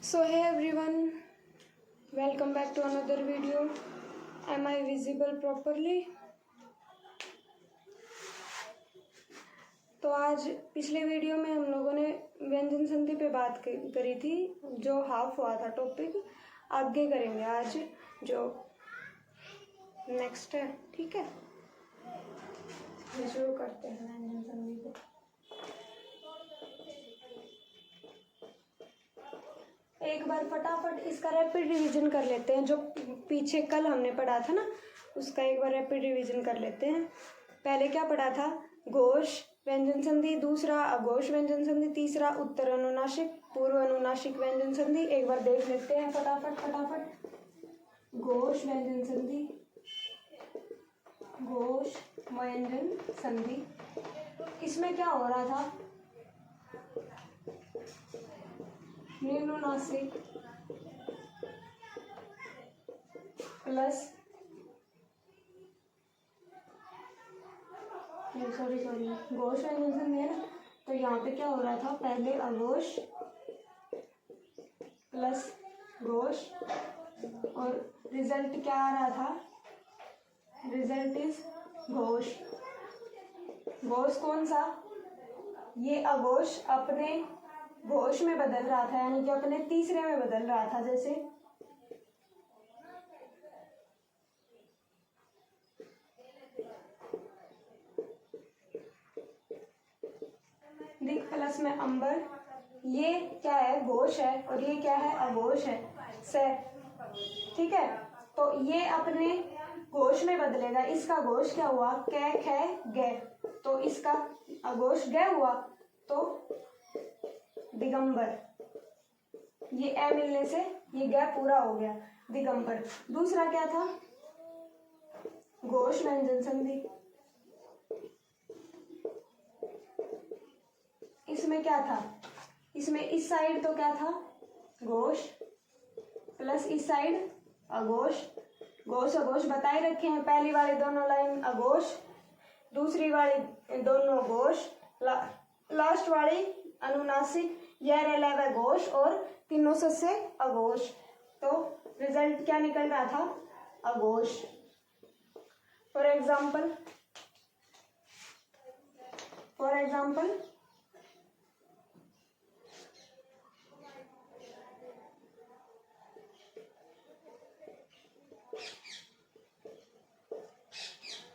So hey everyone, welcome back to another video. Am I visible properly? तो आज पिछले video में हम लोगों ने व्यंजन संधि पे बात करी थी, जो हाफ हुआ था टॉपिक। आगे करेंगे आज जो नेक्स्ट है, ठीक है। शुरू करते हैं व्यंजन संधि को। एक बार फटाफट इसका रैपिड रिवीजन कर लेते हैं, जो पीछे कल हमने पढ़ा था ना, उसका एक बार रैपिड रिवीजन कर लेते हैं। पहले क्या पढ़ा था? घोष व्यंजन संधि, दूसरा अघोष व्यंजन संधि, तीसरा उत्तर अनुनासिक, पूर्व अनुनासिक व्यंजन संधि। एक बार देख लेते हैं फटाफट। घोष व्यंजन संधि, घोष व्यंजन संधि, इसमें क्या हो रहा था? निम्नानुनासिक प्लस सॉरी घोष व्यंजन संधि है ना, तो यहाँ पे क्या हो रहा था? पहले अघोष प्लस घोष, और रिजल्ट क्या आ रहा था? Result is Ghosh. घोष कौन सा? ये अघोष अपने घोष में बदल रहा था, यानी कि अपने तीसरे में बदल रहा था। जैसे दिख प्लस में अंबर, ये क्या है? घोष है, और ये क्या है? अघोष है, से, ठीक है। तो ये अपने घोष में बदलेगा। इसका घोष क्या हुआ? कै खे गे, तो इसका अघोष गे हुआ, तो दिगंबर। ये ए मिलने से ये ग पूरा हो गया, दिगंबर। दूसरा क्या था? घोष व्यंजन संधि। इसमें क्या था? इसमें इस साइड तो क्या था? घोष प्लस इस साइड अघोष। घोष अघोष बताए रखे हैं। पहली वाली दोनों लाइन अघोष, दूसरी वाली दोनों घोष, लास्ट वाली अनुनासिक। यह रह घोष और तीनों से अघोष, तो रिजल्ट क्या निकल रहा था? अघोष। फॉर एग्जाम्पल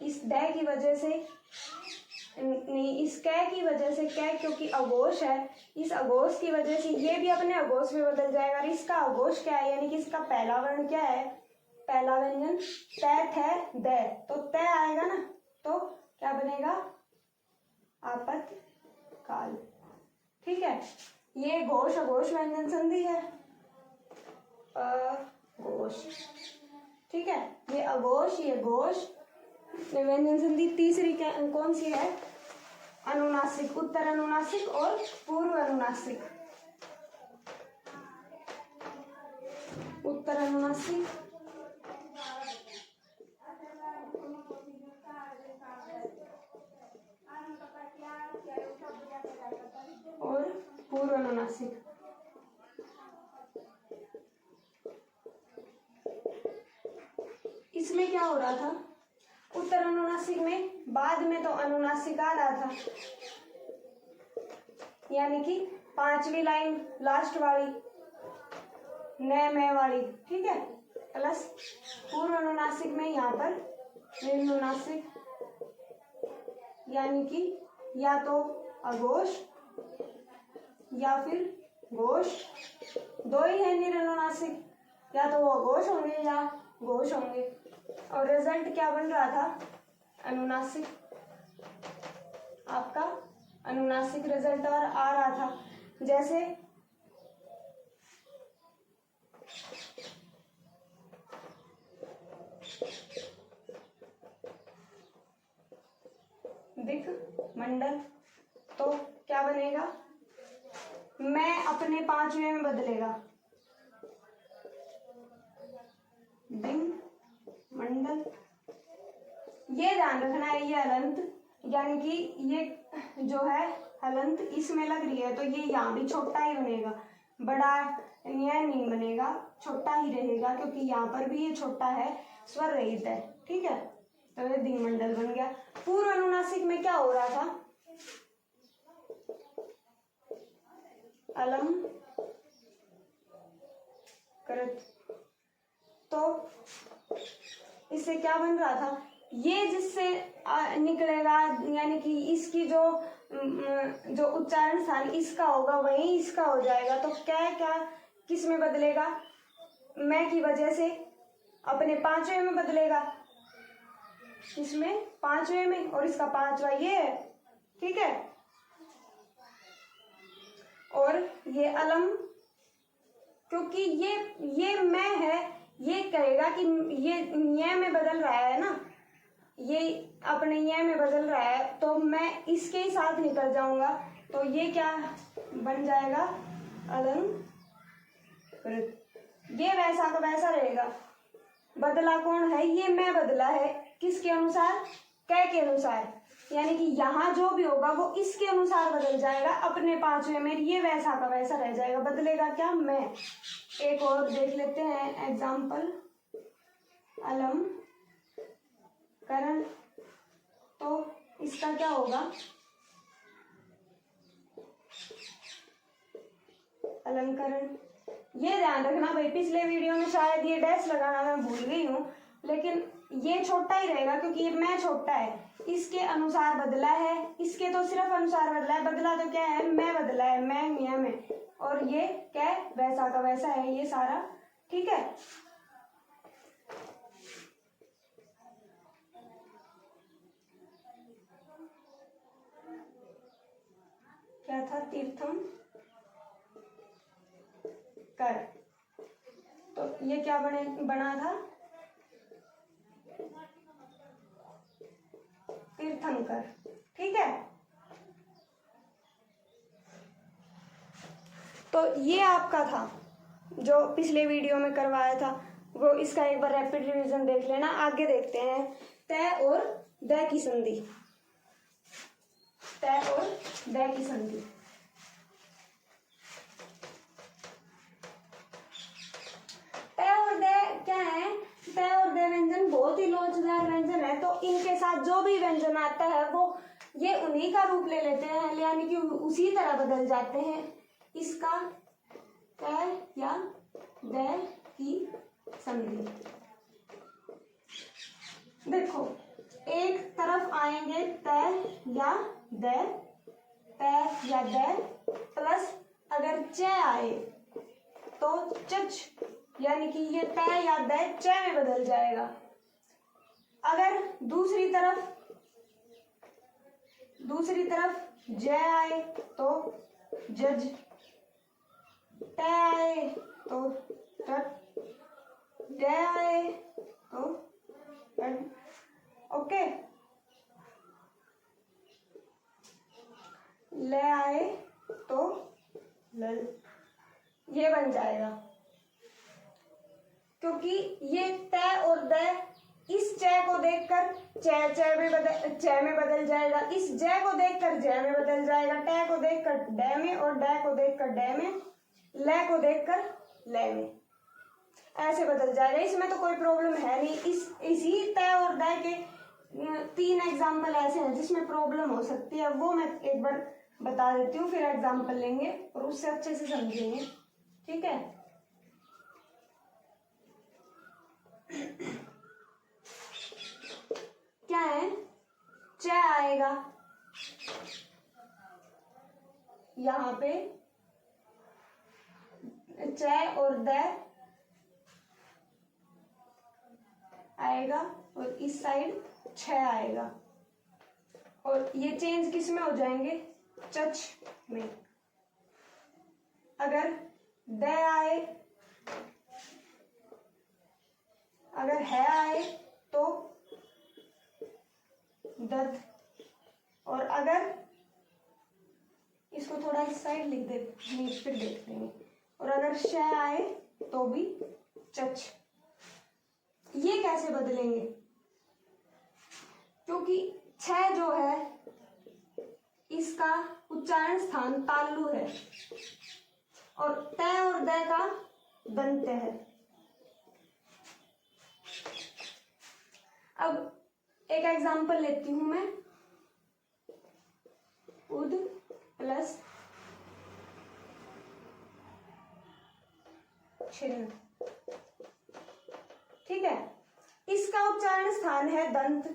इस दै की वजह से नहीं, इस कै की वजह से, कै क्योंकि अघोष है, इस अघोष की वजह से ये भी अपने अघोष में बदल जाएगा। और इसका अघोष क्या है? यानी कि इसका पहला वर्ण क्या है? पहला व्यंजन तै थे दै, तो तै आएगा ना, तो क्या बनेगा? आपतकाल, ठीक है। ये घोष अघोष व्यंजन संधि है, अघोष, ठीक है। ये अघोष, ये घोष व्यंजन संधि। तीसरी क्या कौन सी है? अनुनासिक, उत्तर अनुनासिक और पूर्व अनुनासिक। उत्तर अनुनासिक और पूर्व अनुनासिक। इसमें क्या हो रहा था? उत्तर अनुनासिक में बाद में तो अनुनासिक आ रहा था, यानी कि पांचवी लाइन लास्ट वाली न में वाली, ठीक है। प्लस पूर्व अनुनासिक में यहाँ पर निम्नानुनासिक, यानी कि या तो अघोष या फिर घोष। दो ही है निरनुनासिक, या तो वो अघोष होंगे या घोष होंगे। और रिजल्ट क्या बन रहा था? अनुनासिक। आपका अनुनासिक रिजल्ट और आ रहा था। जैसे दिख मंडल, तो क्या बनेगा? मैं अपने पांचवें में बदलेगा, दिन मंडल। ये ध्यान रखना है, ये हलंत, यानी कि ये जो है हलंत इसमें लग रही है, तो ये यहाँ भी छोटा ही बनेगा। बड़ा यह नहीं बनेगा, छोटा ही रहेगा, क्योंकि यहाँ पर भी ये छोटा है, स्वर रहित है। ठीक है, तो ये द्विमंडल बन गया। पूर्व अनुनासिक में क्या हो रहा था, अलम करत, तो इससे क्या बन रहा था, ये जिससे निकलेगा, यानी कि इसकी जो उच्चारण स्थान इसका होगा वही इसका हो जाएगा। तो क्या क्या किस में बदलेगा, मैं की वजह से अपने पांचवें में बदलेगा, इसमें पांचवें में, और इसका पांचवा ये है। ठीक है, और ये अलम, क्योंकि ये मैं है, ये कहेगा कि ये में बदल रहा है ना, ये अपने ये में बदल रहा है, तो मैं इसके ही साथ निकल जाऊंगा, तो ये क्या बन जाएगा, अलंकृत। ये वैसा का वैसा रहेगा। बदला कौन है, ये मैं बदला है, किसके अनुसार, कै के अनुसार, यानी कि यहाँ जो भी होगा वो इसके अनुसार बदल जाएगा अपने पांचवें में, ये वैसा का वैसा रह जाएगा, बदलेगा क्या, मैं। एक और देख लेते हैं एग्जाम्पल, अलम करण, तो इसका क्या होगा, अलंकरण। ये ध्यान रखना भाई, पिछले वीडियो में शायद ये डैश लगाना मैं भूल गई हूँ, लेकिन ये छोटा ही रहेगा क्योंकि ये मैं छोटा है, इसके अनुसार बदला है, इसके तो सिर्फ अनुसार बदला है, बदला तो क्या है, मैं बदला है, मैं नियम है, और ये क्या वैसा का वैसा है, ये सारा। ठीक है, क्या था, तीर्थम कर, तो ये क्या बना था, तीर्थंकर। ठीक है, तो ये आपका था जो पिछले वीडियो में करवाया था, वो इसका एक बार रैपिड रिवीजन देख लेना। आगे देखते हैं, तय और दय की संधि, तय और दय की संधि। तय और दय क्या है, तय और दय व्यंजन बहुत ही लोचदार व्यंजन है, तो इनके साथ जो भी व्यंजन आता है वो ये उन्हीं का रूप ले लेते हैं, यानी कि उसी तरह बदल जाते हैं। इसका तय या दय की संधि, देखो एक तरफ आएंगे तय या दय, तय या दय प्लस अगर च आए तो चच, यानी कि ये तय या दय च में बदल जाएगा। अगर दूसरी तरफ ज आए तो जज, तय आए तो तट, ड आए तो तट। ओके, ले आए तो लल, ये बन जाएगा, क्योंकि ये तय और दय इस च को देखकर च में बदल जाएगा, इस ज को देखकर ज में बदल जाएगा, ट को देखकर ड में, और ड को देखकर ड में, ल को देखकर ल में, ऐसे बदल जाएगा। इसमें तो कोई प्रॉब्लम है नहीं। इसी तय और दय के 3 एग्जाम्पल ऐसे हैं जिसमें प्रॉब्लम हो सकती है, वो मैं एक बार बता देती हूँ, फिर एग्जाम्पल लेंगे और उससे अच्छे से समझेंगे। ठीक है, क्या है, च आएगा यहाँ पे, च और द आएगा और इस साइड छ आएगा, और ये चेंज किस में हो जाएंगे, चच में। अगर द आए, अगर है आए तो दद, और अगर इसको थोड़ा इस साइड लिख दे, फिर देख लेंगे, और अगर श आए तो भी चच। ये कैसे बदलेंगे, क्योंकि छ जो है इसका उच्चारण स्थान तालु है, और तय और दय का दंत्य है। अब एक एग्जांपल लेती हूं मैं, उद प्लस छिन्न। ठीक है, इसका उच्चारण स्थान है दंत,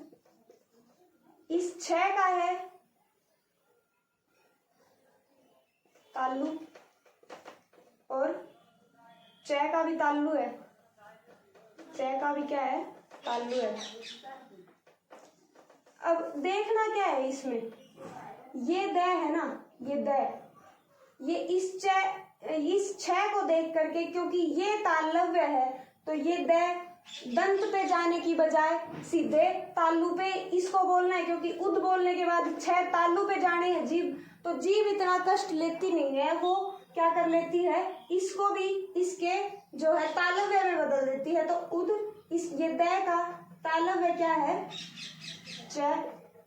इस छ का है तालु और च का भी तालु है, च का भी क्या है, तालु है। अब देखना क्या है इसमें, ये द है ना, ये द, ये इस छ को देख करके, क्योंकि ये तालव्य है तो ये द दंत पे जाने की बजाय सीधे तालु पे इसको बोलना है, क्योंकि उद बोलने के बाद छ तालु पे जाने हैं जीभ, तो जीभ इतना कष्ट लेती नहीं है, वो क्या कर लेती है, इसको भी इसके जो है तालव्य में बदल देती है। तो उद, इस ये द का तालव्य क्या है, च,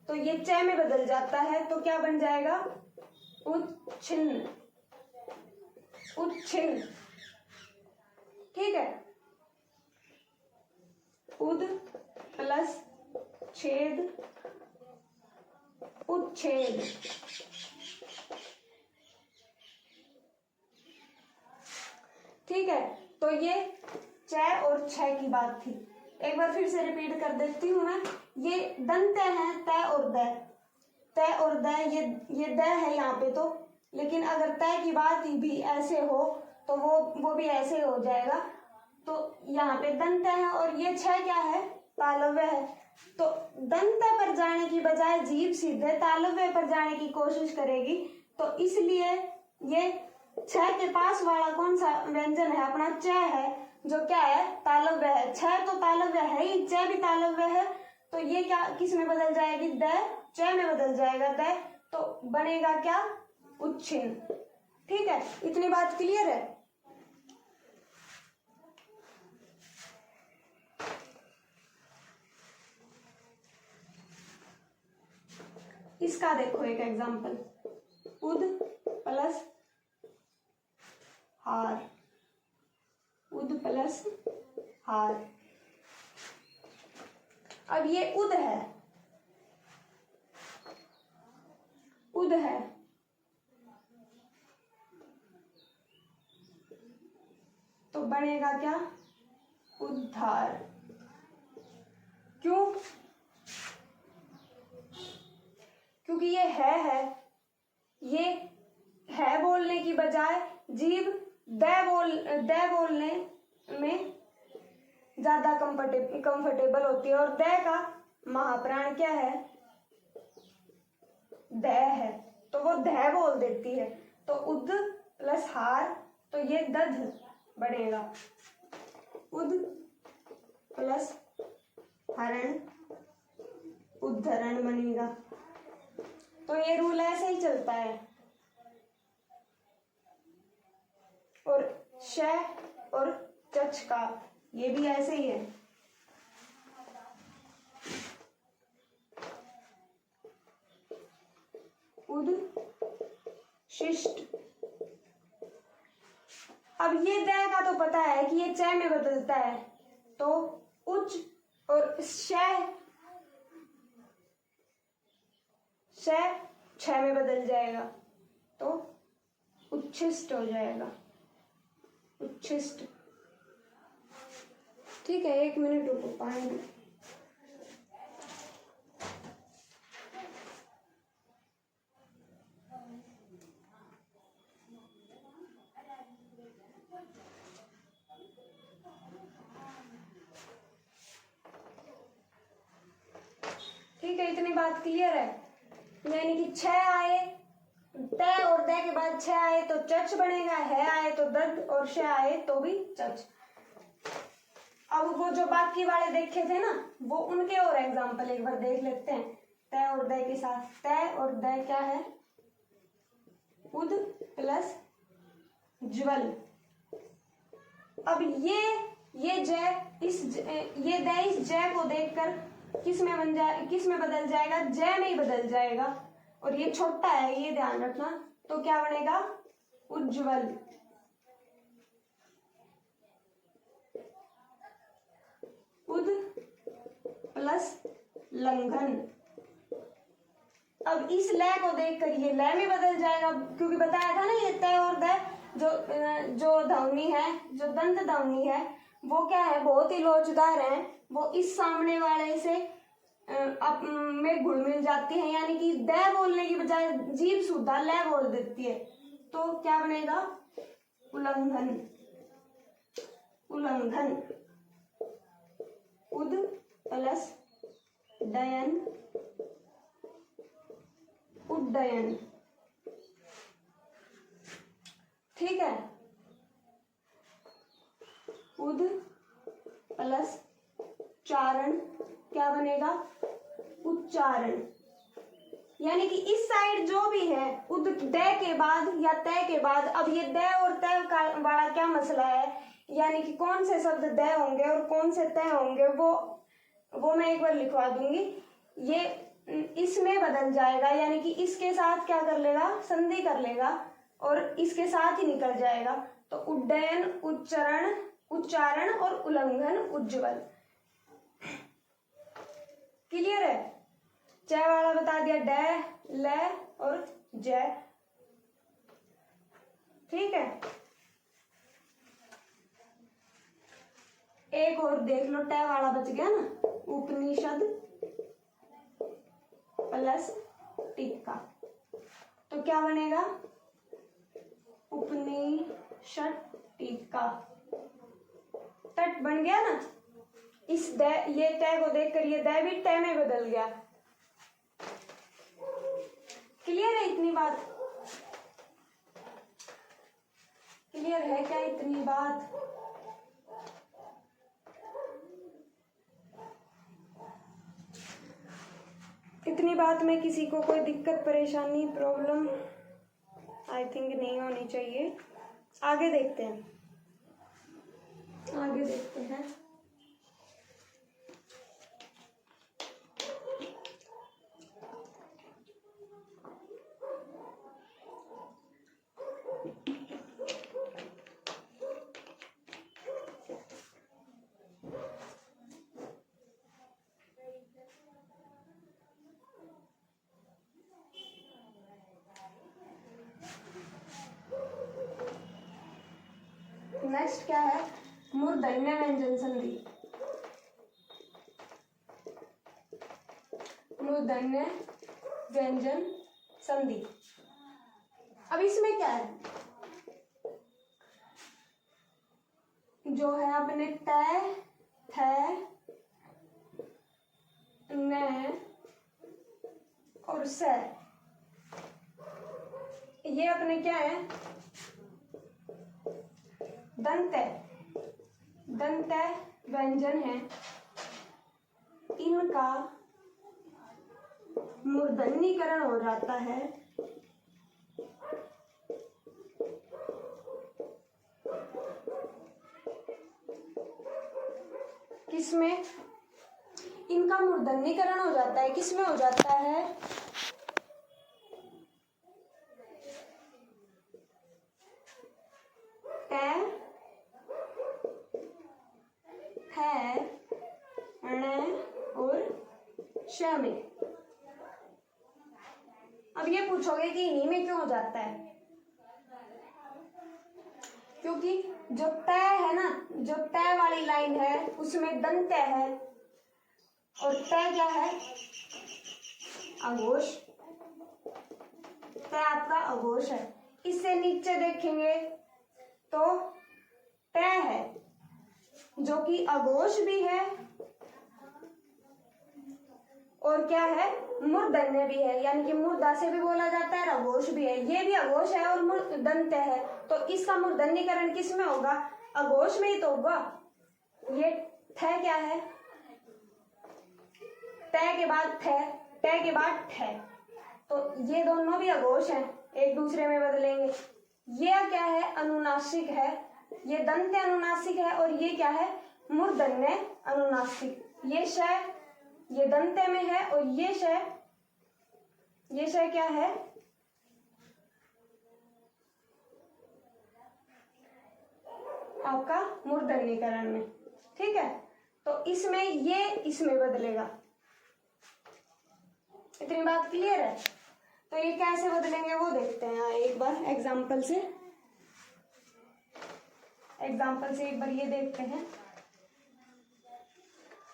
तो ये च में बदल जाता है, तो क्या बन जाएगा, उच्छिन्न, उच्छिन्न। ठीक है, उद प्लस छेद उच्छेद। ठीक है, तो ये च और छ की बात थी। एक बार फिर से रिपीट कर देती हूं मैं, ये दंत है त और द, त और द, ये द है यहाँ पे तो, लेकिन अगर तय की बात भी ऐसे हो तो वो भी ऐसे हो जाएगा। तो यहाँ पे दंत है और ये छ क्या है, तालव्य है, तो दंत पर जाने की बजाय जीभ सीधे तालव्य पर जाने की कोशिश करेगी, तो इसलिए ये छ के पास वाला कौन सा व्यंजन है, अपना च है, जो क्या है, तालव्य है। छ तो तालव्य है ही, च भी तालव्य है, तो ये क्या किस में बदल जाएगी, द, च में बदल जाएगा द, तो बनेगा क्या, उच्छिन्न। ठीक है, इतनी बात क्लियर है। इसका देखो एक एग्जांपल, उद प्लस हार, उद प्लस हार। अब ये उद है, उद है, तो बनेगा क्या, उद्धार। क्यों, क्योंकि ये है, ये है बोलने की बजाय जीभ द बोलने में ज्यादा कंफर्टेबल होती है, और द का महाप्राण क्या है, द है, तो वो ध बोल देती है, तो उद प्लस हार, तो ये दध बनेगा, उद प्लस हरण उद्धरण बनेगा। तो ये रूल ऐसे ही चलता है। और श और चच का ये भी ऐसे ही है। उद शिष्ट। अब ये द का तो पता है कि ये च में बदलता है, तो उच्च और छ में बदल जाएगा, तो उच्छिष्ट हो जाएगा, उच्छिष्ट। ठीक है, 1 मिनट रुको, पानी। ठीक है, इतनी बात क्लियर है। यानी कि छ आए, त और द के बाद छ आए तो चच बनेगा, है आए तो दद, और श आए तो भी चच। अब वो जो बाकी वाले देखे थे ना, वो उनके और एग्जांपल एक बार देख लेते हैं। त और द के साथ, त और द क्या है, उद प्लस ज्वल। अब ये ज इस ये द इस ज को देखकर किस में बदल जाएगा, ज में ही बदल जाएगा, और ये छोटा है, ये ध्यान रखना। तो क्या बनेगा, उज्ज्वल। उद प्लस लंघन। अब इस लय को देखकर ये लय में बदल जाएगा, क्योंकि बताया था ना ये तय और दय जो ध्वनि है, जो दंत ध्वनि है वो क्या है, बहुत ही लोचदार है, वो इस सामने वाले से में घुल मिल जाती है, यानी कि दय बोलने की बजाय जीभ सुधा लय बोल देती है। तो क्या बनेगा, उल्लंघन। उल्लंघन उद प्लस डयन उड्डयन। ठीक है, उद प्लस चारण क्या बनेगा, उच्चारण। यानी कि इस साइड जो भी है उद दय के बाद या तय के बाद, अब ये दय और तय वाला क्या मसला है, यानी कि कौन से शब्द दय होंगे और कौन से तय होंगे, वो मैं एक बार लिखवा दूंगी। ये इसमें बदल जाएगा, यानी कि इसके साथ क्या कर लेगा, संधि कर लेगा और इसके साथ ही निकल जाएगा। तो उड्डयन, उच्चारण और उल्लंघन, उज्ज्वल। क्लियर है। जय वाला बता दिया, डय, लय और जय। ठीक है, एक और देख लो, टय वाला बच गया ना, उपनिषद प्लस टीका। तो क्या बनेगा, उपनिषद टीका। तट बन गया ना। इस दय, ये तय को देखकर ये दय भी तय में बदल गया। क्लियर है इतनी बात? क्लियर है क्या इतनी बात? इतनी बात में किसी को कोई दिक्कत, परेशानी, प्रॉब्लम आई थिंक नहीं होनी चाहिए। आगे देखते हैं, आगे देखते हैं। नेक्स्ट क्या है, मूर्धन्य व्यंजन संधि। मूर्धन्य व्यंजन संधि। अब इसमें क्या है, जो है अपने तय, थ, न और स, ये अपने क्या है, दंत व्यंजन है। इनका मूर्धन्यीकरण हो जाता है किसमें, इनका मूर्धन्यीकरण हो जाता है, किसमें हो जाता है, ट, थ, ण और श में। अब ये पूछोगे कि इन्हीं में क्यों हो जाता है, क्योंकि जो तय है ना, जो तय वाली लाइन है उसमें दंत है और तय क्या है, अघोष। तय आपका अघोष है। इससे नीचे देखेंगे तो तय है जो कि अघोष भी है और क्या है, मूर्धन्य भी है, यानी कि मूर्धा से भी बोला जाता है, अघोष भी है। ये भी अघोष है और दंत है, तो इसका मूर्धन्यीकरण किस में होगा, अघोष में ही तो होगा। ये थ क्या है, तय के बाद थ, तय के बाद ठ, तो ये दोनों भी अघोष हैं, एक दूसरे में बदलेंगे। ये क्या है, अनुनासिक है, ये दंत अनुनासिक है और ये क्या है, मूर्धन्य अनुनासिक। ये श ये दंत में है और ये श क्या है, आपका मूर्धन्यीकरण में। ठीक है, तो इसमें ये इसमें बदलेगा। इतनी बात क्लियर है? तो ये कैसे बदलेंगे वो देखते हैं एक बार एग्जाम्पल से एक बार ये देखते हैं।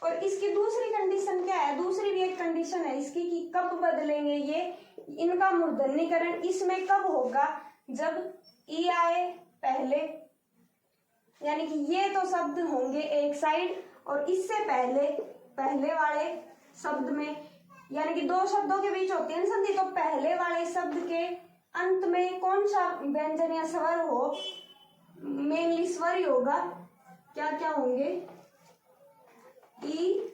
और इसकी दूसरी कंडीशन क्या है? दूसरी भी एक कंडीशन है इसकी कि कब बदलेंगे ये, इनका मूर्धन्यकरण इसमें कब होगा? जब ई आए पहले, यानी कि ये तो शब्द होंगे एक साइड और इससे पहले वाले शब्द में, यानी कि दो शब्दों के बीच होती है ना संधि, तो पहले वाले शब्द के अंत में कौन सा व्यंजन या स्वर हो? मेनली स्वर ही होगा। क्या क्या होंगे? ई,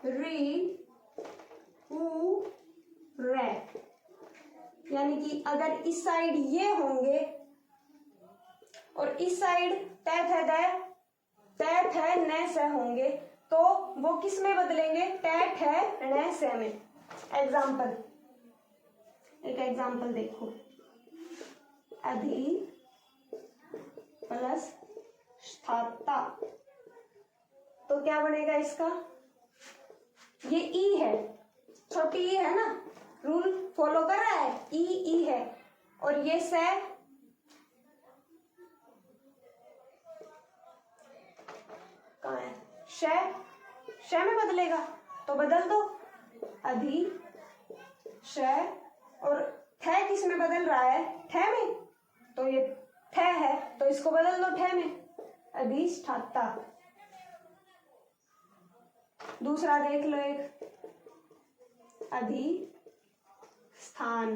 री, ऊ, रे। यानी कि अगर इस साइड ये होंगे और इस साइड तै थे न से होंगे, तो वो किस में बदलेंगे? तै थे न से में। एक एग्जाम्पल देखो, अधि प्लस स्थाता, तो क्या बनेगा इसका? ये ई है, छोटी ई है ना, रूल फॉलो कर रहा है, ई है, और ये से कहाँ है? श में बदलेगा, तो बदल दो, अधि श, और थ किस में बदल रहा है? ठ में, तो ये थ है तो इसको बदल दो ठ में, अधिष्ठाता। दूसरा देख लो, एक अधि स्थान,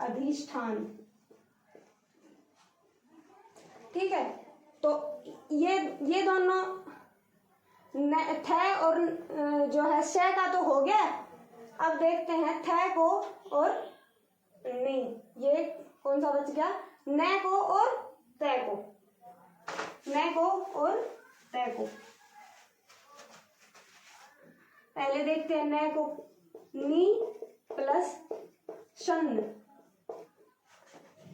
अधिष्ठान। ठीक है, तो ये दोनों थ और जो है श का तो हो गया। अब देखते हैं थ को और नहीं, ये कौन सा बच गया? न को और तय को, न को और तय को। पहले देखते हैं न को, नी प्लस शन।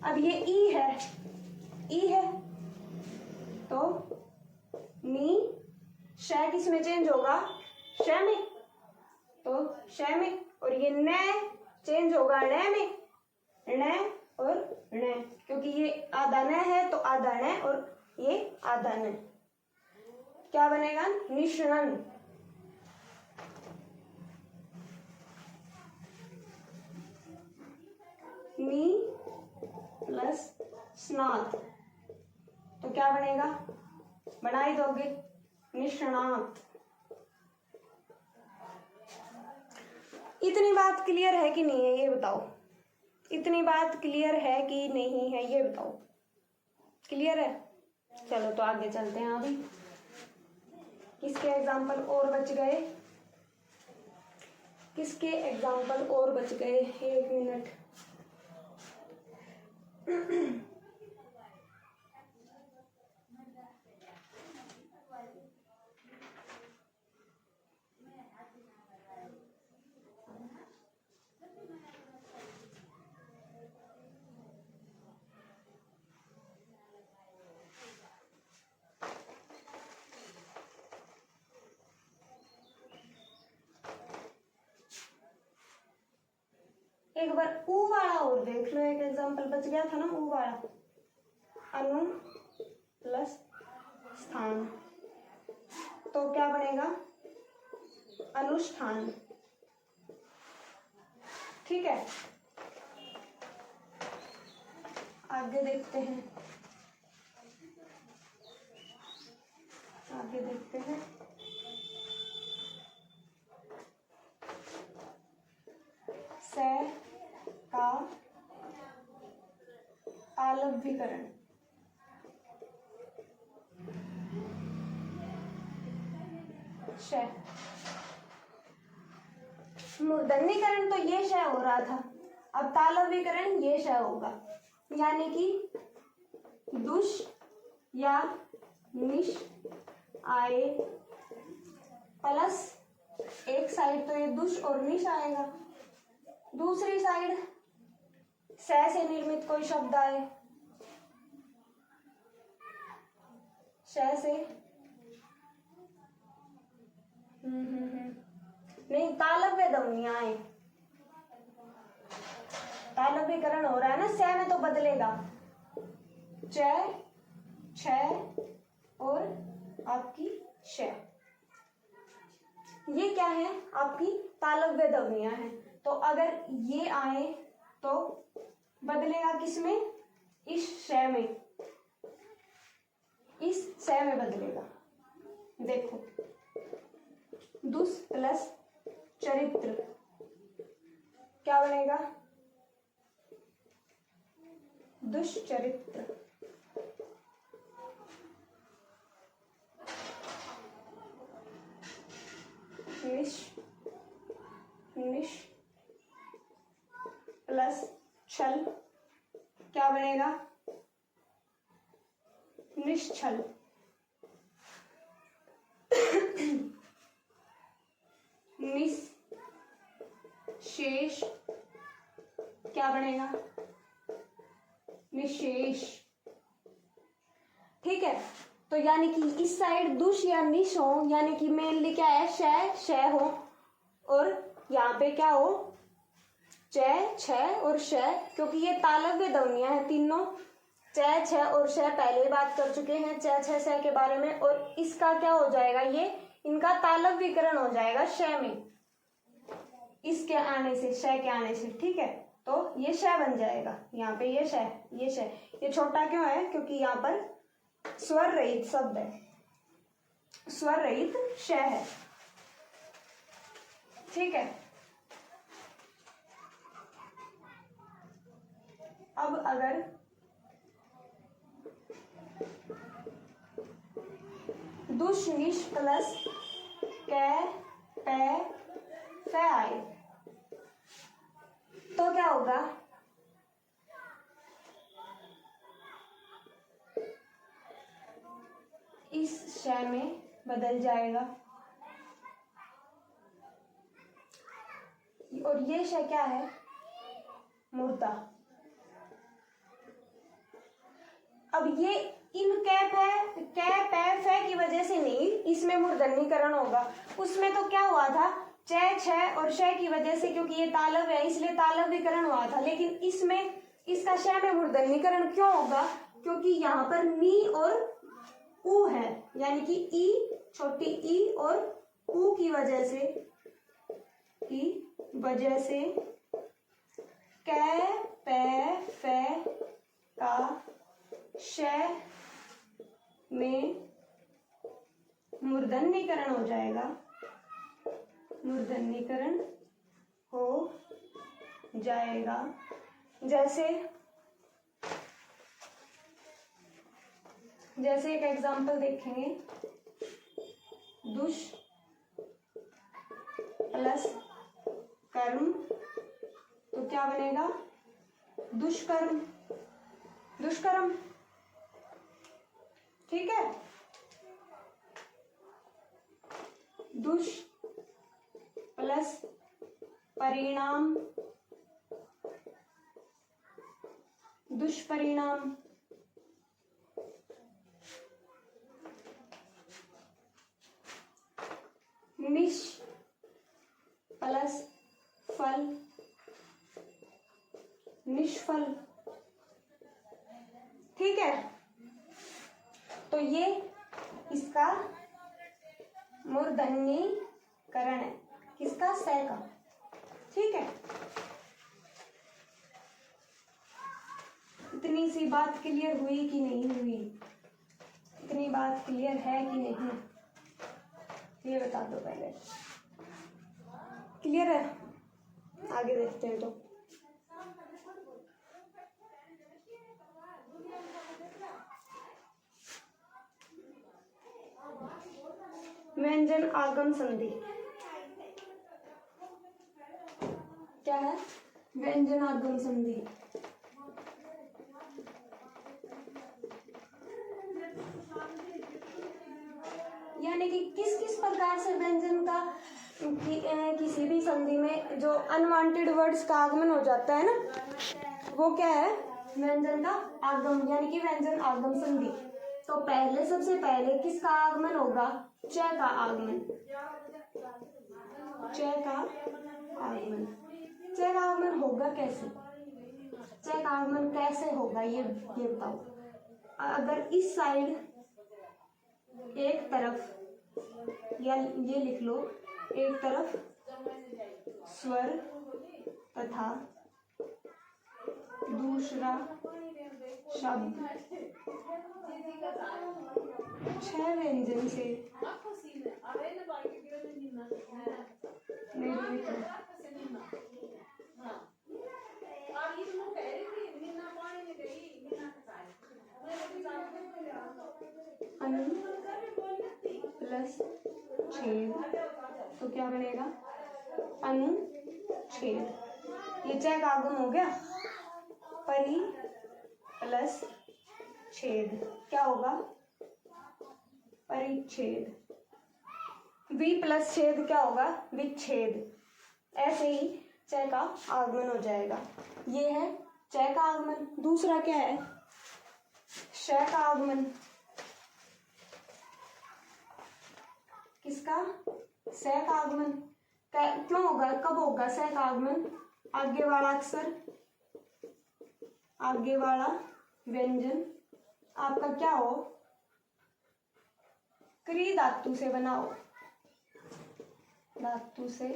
अब ये ई है तो नी, श किस में चेंज होगा? श में, तो श में, और ये न चेंज होगा न में, न और न, क्योंकि ये आधा न है तो आधा न और ये आधा न। क्या बनेगा? निष्णन। नी प्लस स्नात, तो क्या बनेगा? बना ही दोगे, निष्णात। इतनी बात क्लियर है कि नहीं है ये बताओ? इतनी बात क्लियर है कि नहीं है ये बताओ? क्लियर है? चलो तो आगे चलते हैं। अभी किसके एग्जाम्पल और बच गए? किसके एग्जाम्पल और बच गए? एक मिनट। एक बार ऊ वाला और देख लो, एक एग्जाम्पल बच गया था ना ऊ वाला, अनु प्लस स्थान, तो क्या बनेगा? अनुष्ठान। ठीक है, आगे देखते हैं। से का आलव्यकरण। मूर्धन्यकरण तो ये शय हो रहा था, अब तालव्यकरण ये शय होगा, यानी कि दुष या निश आए प्लस एक साइड तो ये दुष और निश आएगा, दूसरी साइड से निर्मित कोई शब्द आए श से नहीं, तालव्य ध्वनियां हैं, तालव्यकरण हो रहा है ना, श में तो बदलेगा, च, छ और आपकी श, ये क्या है आपकी तालव्य ध्वनियां हैं। तो अगर ये आए तो बदलेगा किसमें, इस श में, इस श में बदलेगा। देखो, दुष प्लस चरित्र क्या बनेगा, दुष्चरित्र। निश प्लस छल क्या बनेगा, निश्छल। निशेष क्या बनेगा, निशेष। ठीक है, तो यानी कि इस साइड दुष या निश हो, यानी कि मेनली क्या है, श हो, और यहाँ पे क्या हो, च, छ और श, क्योंकि ये तालव्य ध्वनियां हैं तीनों, च, छ और श पहले ही बात कर चुके हैं च, छ, श के बारे में, और इसका क्या हो जाएगा, ये इनका तालव्यकरण हो जाएगा श में, इसके आने से, श के आने से। ठीक है, तो ये श बन जाएगा, यहाँ पे ये श, ये श, ये छोटा क्यों है, क्योंकि यहाँ पर स्वर रहित शब्द है, स्वर रहित श है। ठीक है, अब अगर दुष निश प्लस कै पै फै आए तो क्या होगा, इस श में बदल जाएगा, और ये श क्या है, मुर्दा। अब ये इन कै पै फै की वजह से नहीं, इसमें मूर्धन्यकरण होगा, उसमें तो क्या हुआ था, च, छ और श की वजह से, क्योंकि ये तालव्य है इसलिए तालव्यकरण हुआ था, लेकिन इसमें इसका श में मूर्धन्यकरण क्यों होगा, क्योंकि यहाँ पर नी और उ है, यानी कि ई, छोटी ई और उ की वजह से कै पै फै का श में मूर्धन्यकरण हो जाएगा, मूर्धन्यकरण हो जाएगा। जैसे एक एग्जांपल देखेंगे, दुष प्लस कर्म तो क्या बनेगा, दुष्कर्म, दुष्कर्म। ठीक है, दुष प्लस परिणाम, दुष्परिणाम। निश प्लस फल, निष्फल। ठीक है, तो ये इसका मूर्धन्यकरण है, किसका, स का। ठीक है, इतनी सी बात क्लियर हुई कि नहीं हुई, इतनी बात क्लियर है कि नहीं, ये बता दो पहले। क्लियर है, आगे देखते हैं। तो व्यंजन आगम संधि क्या है, व्यंजन आगम संधि यानी कि किस किस प्रकार से व्यंजन का किसी भी संधि में जो अनवांटेड वर्ड्स का आगमन हो जाता है ना, वो क्या है, व्यंजन का आगम, यानी कि व्यंजन आगम संधि। तो पहले सबसे पहले किसका आगमन होगा? च का आगमन। च का आगमन। च का आगमन होगा कैसे? च का आगमन कैसे होगा ये बताओ। अगर इस साइड एक तरफ, या ये लिख लो, एक तरफ स्वर तथा दूसरा शब्द 6 व्यंजन से प्लस छेद, तो क्या बनेगा? अनुच्छेद। ये च का आगमन हो गया। परि प्लस छेद क्या होगा? परिच्छेद। वि प्लस छेद क्या होगा? विच्छेद। ऐसे ही च का आगमन हो जाएगा। ये है च का आगमन। दूसरा क्या है? श का आगमन। किसका? स का आगमन। क्यों होगा? कब होगा स का आगमन? आगे वाला अक्षर, आगे वाला व्यंजन आपका क्या हो? क्री धातु से बना हो। धातु से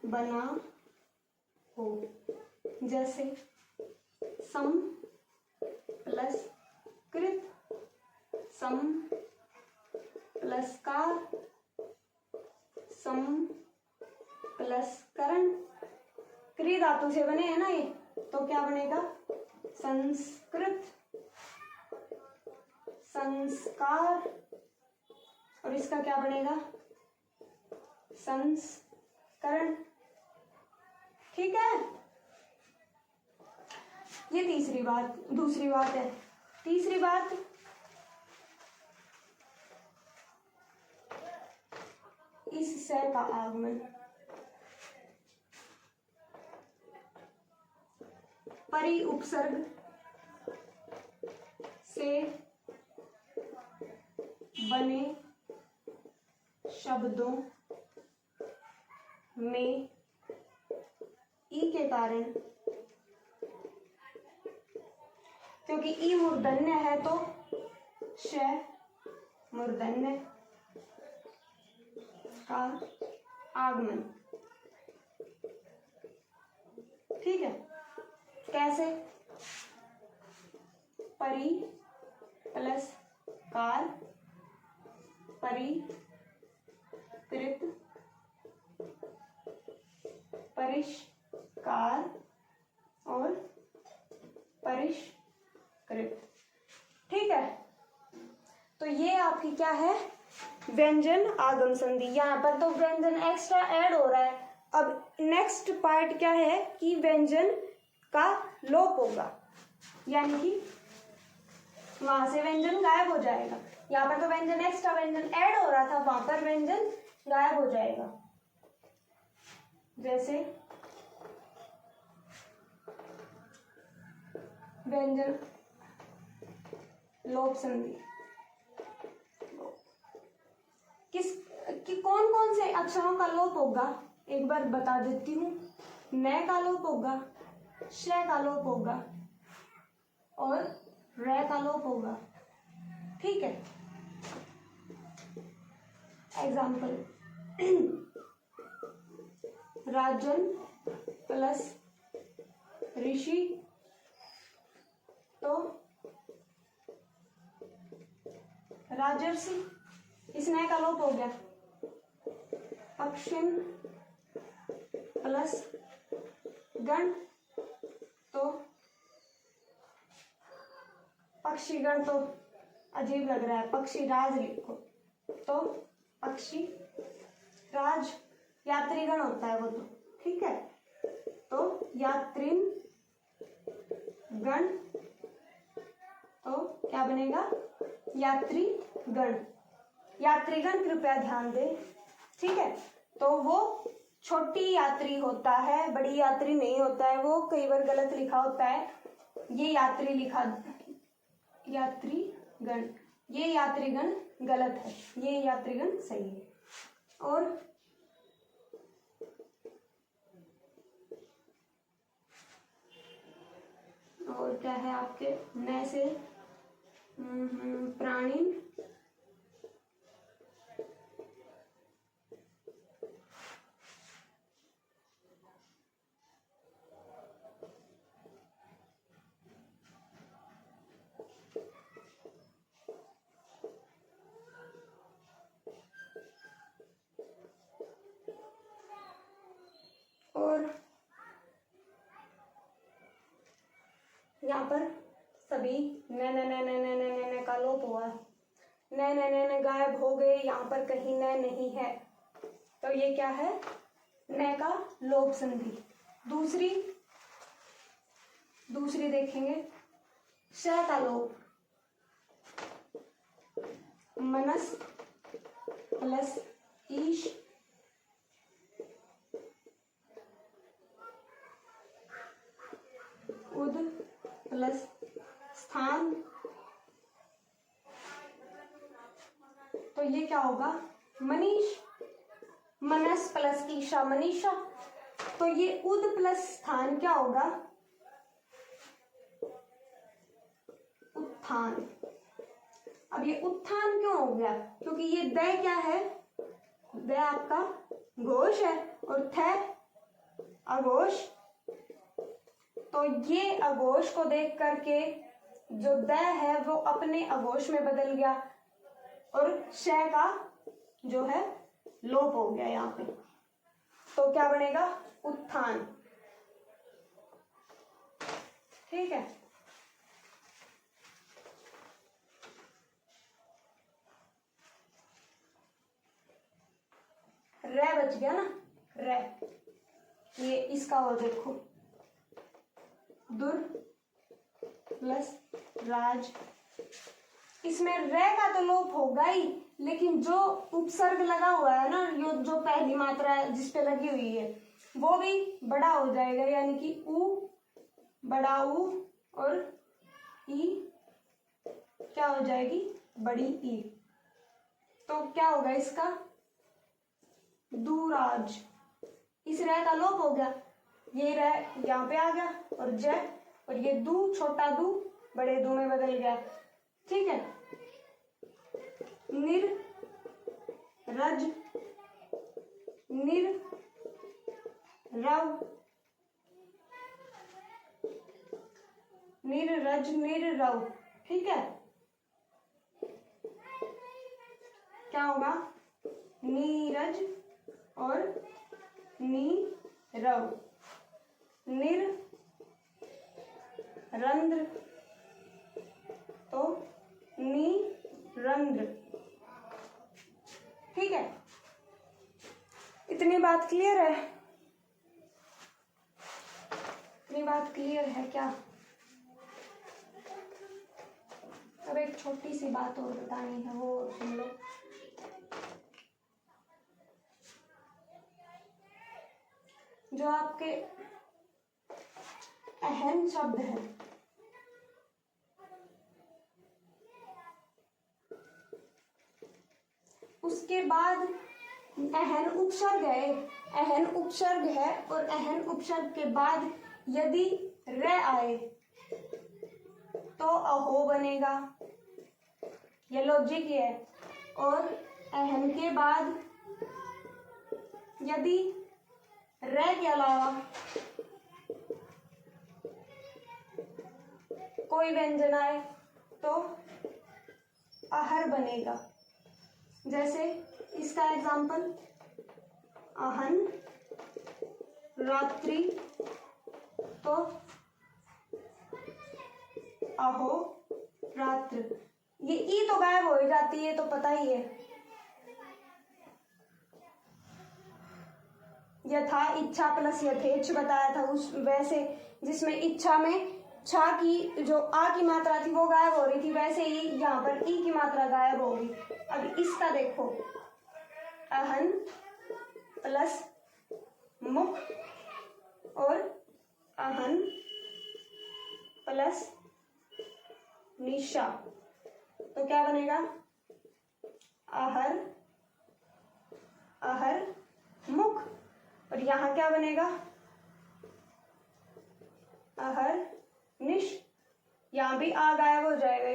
बना हो। जैसे सम प्लस कृत, सम प्लस कार, सम प्लस करण। क्री धातु से बने हैं ना ये, तो क्या बनेगा? संस्कृत, संस्कार। और इसका क्या बनेगा? संस्करण। ठीक है, ये तीसरी बात। दूसरी बात है। तीसरी बात, इस स का आगमन परि उपसर्ग से बने शब्दों में ई के कारण, क्योंकि ई मूर्धन्य है तो श मूर्धन्य का आगमन। ठीक है, कैसे? परि प्लस कार, परिकृत, परिष्कार और परिष्कृत। ठीक है, तो ये आपकी क्या है? व्यंजन आगम संधि। यहाँ पर तो व्यंजन एक्स्ट्रा ऐड हो रहा है। अब नेक्स्ट पार्ट क्या है कि व्यंजन का लोप होगा, यानी कि वहां से व्यंजन गायब हो जाएगा। यहाँ पर तो व्यंजन एक्स्ट्रा व्यंजन ऐड हो रहा था, वहां पर व्यंजन गायब हो जाएगा। जैसे व्यंजन लोप संधि। कौन कौन से अक्षरों का लोप होगा एक बार बता देती हूँ। न का लोप होगा, श का लोप होगा और र का लोप होगा। ठीक है, एग्जाम्पल, राजन प्लस ऋषि, तो राजर्षि, इस न का लोप हो गया। पक्षिण प्लस गण, तो पक्षीगण तो अजीब लग रहा है, पक्षी राज लिखो, तो पक्षी राज यात्रीगण होता है वो तो। ठीक है, तो यात्रीन गण, तो क्या बनेगा? यात्री गण। यात्रीगण कृपया ध्यान दें। ठीक है, तो वो छोटी यात्री होता है, बड़ी यात्री नहीं होता है। वो कई बार गलत लिखा होता है, ये यात्री लिखा, यात्री गण, ये यात्रीगण गलत है, ये यात्रीगण सही है। और क्या है आपके न से प्राणी, और यहाँ पर सभी न न न न न न न न का लोप हुआ, न न न न गायब हो गए, यहाँ पर कहीं न नहीं है, तो ये क्या है, न का लोप संधि। दूसरी देखेंगे, श का लोप, मनस प्लस ईश, उद प्लस स्थान, तो ये क्या होगा, मनीष, मनस प्लस ईशा मनीषा, तो ये उद प्लस स्थान क्या होगा, उत्थान। अब ये उत्थान क्यों हो गया, क्योंकि ये द क्या है, द आपका घोष है और थ अघोष, तो ये अघोष को देख करके जो द है वो अपने अघोष में बदल गया और श का जो है लोप हो गया यहाँ पे, तो क्या बनेगा, उत्थान। ठीक है, रे बच गया ना, रे, ये इसका और देखो, दुर प्लस राज, इसमें रे का तो लोप होगा ही, लेकिन जो उपसर्ग लगा हुआ है ना, जो पहली मात्रा है जिसपे लगी हुई है वो भी बड़ा हो जाएगा, यानी कि उ, बड़ा उ, और ई क्या हो जाएगी, बड़ी ई, तो क्या होगा इसका, दूराज। इस रे का लोप हो गया, ये रे यहाँ पे आ गया और ज, और ये दू, छोटा दू बड़े दू में बदल गया। ठीक है, निर रज निर रव, निर रज निर रव। ठीक है, क्या होगा, नीरज और नीरव, निर रंध्र तो नीरंध्र। ठीक है, इतनी बात क्लियर है, इतनी बात क्लियर है क्या। अब एक छोटी सी बात और बतानी है, वो सुन लो। जो आपके अहन शब्द है, उसके बाद अहन उपसर्ग है, अहन उपसर्ग है, और अहन उपसर्ग के बाद यदि र आए तो अहो बनेगा, ये लॉजिक है। और अहन के बाद यदि र के अलावा कोई व्यंजन आए तो आहर बनेगा। जैसे इसका एग्जाम्पल, अहन रात्रि तो अहो रात्र, ये ई तो गायब हो जाती है, तो पता ही है। यथा इच्छा प्लस यथेच्छ बताया था, उस वैसे जिसमें इच्छा में छा की जो आ की मात्रा थी वो गायब हो रही थी, वैसे ही यहाँ पर ई की मात्रा गायब होगी। अब इसका देखो, अहन प्लस मुख और अहन प्लस निशा, तो क्या बनेगा, आहर, आहर मुख। और यहाँ क्या बनेगा, आहर निश। यहाँ भी आ गायब हो जाएगा,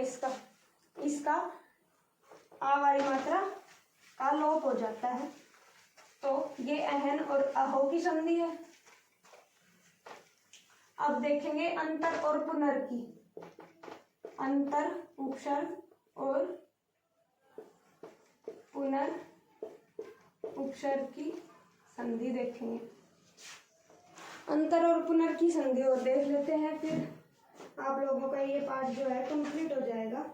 इसका आ वाली मात्रा का लोप हो जाता है। तो ये अहन और अहो की संधि है। अब देखेंगे अंतर और पुनर की। अंतर उपसर्ग और पुनर उपसर्ग की संधि देखेंगे। अंतर और पुनर की संधि और देख लेते हैं, फिर आप लोगों का ये पाठ जो है कंप्लीट हो जाएगा।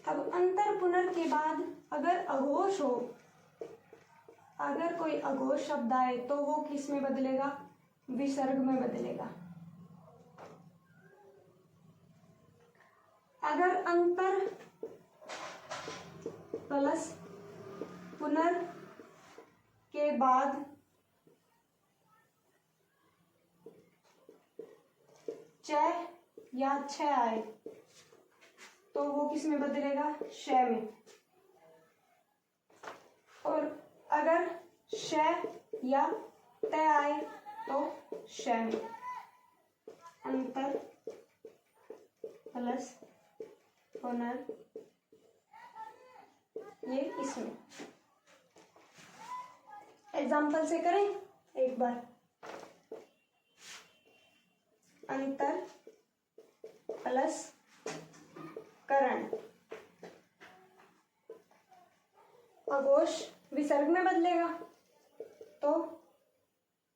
अब अंतर पुनर के बाद अगर अघोष हो, अगर कोई अघोष शब्द आए तो वो किस में बदलेगा, विसर्ग में बदलेगा। अगर अंतर प्लस पुनर के बाद च या छ आए तो वो किस में बदलेगा, श में। और अगर श या त आए तो श में। अंतर प्लस पुनर ये इसमें। एग्जाम्पल से करें एक बार। अंतर प्लस करण, अघोष विसर्ग में बदलेगा, तो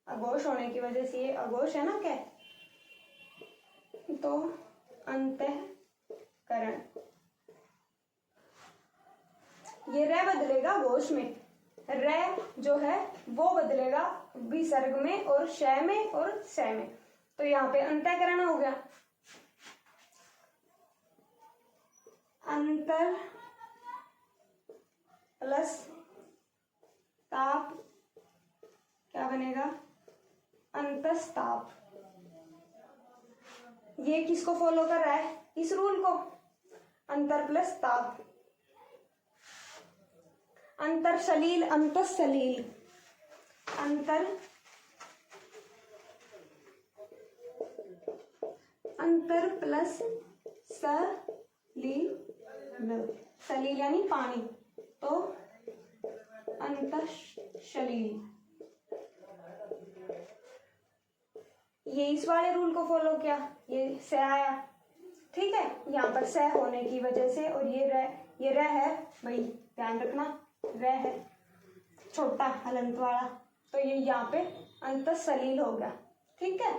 अघोष होने की वजह से ये अघोष है ना, क्या, तो अंतःकरण। ये रे बदलेगा घोष में, रे जो है वो बदलेगा विसर्ग में और श में और स में। तो यहाँ पे अंतःकरण हो गया। अंतर प्लस ताप क्या बनेगा, अंतस्ताप। ये किसको फॉलो कर रहा है, इस रूल को, अंतर प्लस ताप। अंतर सलील, अंतस्सलील। अंतर अंतर प्लस सलील, सलील यानी पानी, तो अंतःसलील। ये इस वाले रूल को फॉलो किया, ये स आया, ठीक है। यहाँ पर स होने की वजह से, और ये र है भाई, ध्यान रखना, र है छोटा हलंत वाला, तो ये यहाँ पे अंतःसलील हो गया, ठीक है।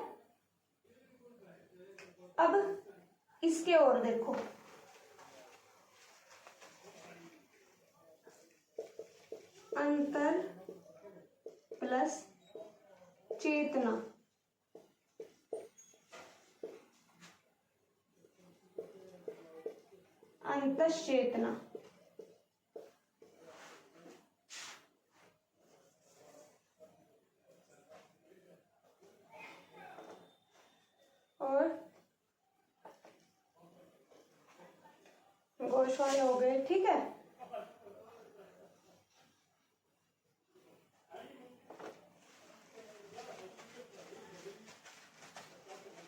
अब इसके और देखो, अंतर प्लस चेतना, अंतश्चेतना। और घोष वाले हो गए, ठीक है।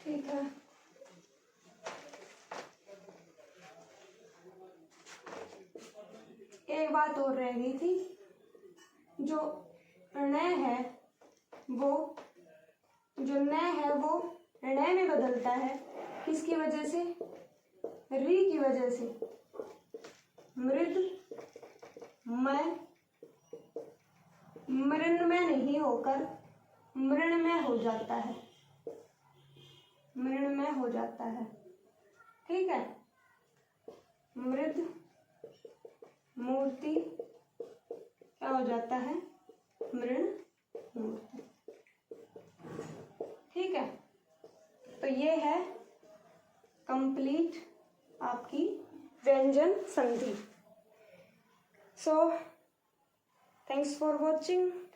ठीक है, एक बात और रह गई थी, जो ण है वो, जो न है वो ण में बदलता है, किसकी वजह से, री की वजह से। मृद में मृण में नहीं होकर मृण में हो जाता है, मृण में हो जाता है, ठीक है। मृद मूर्ति क्या हो जाता है, मृण मूर्ति, ठीक है। तो ये है कंप्लीट आपकी व्यंजन संधि. So thanks for watching.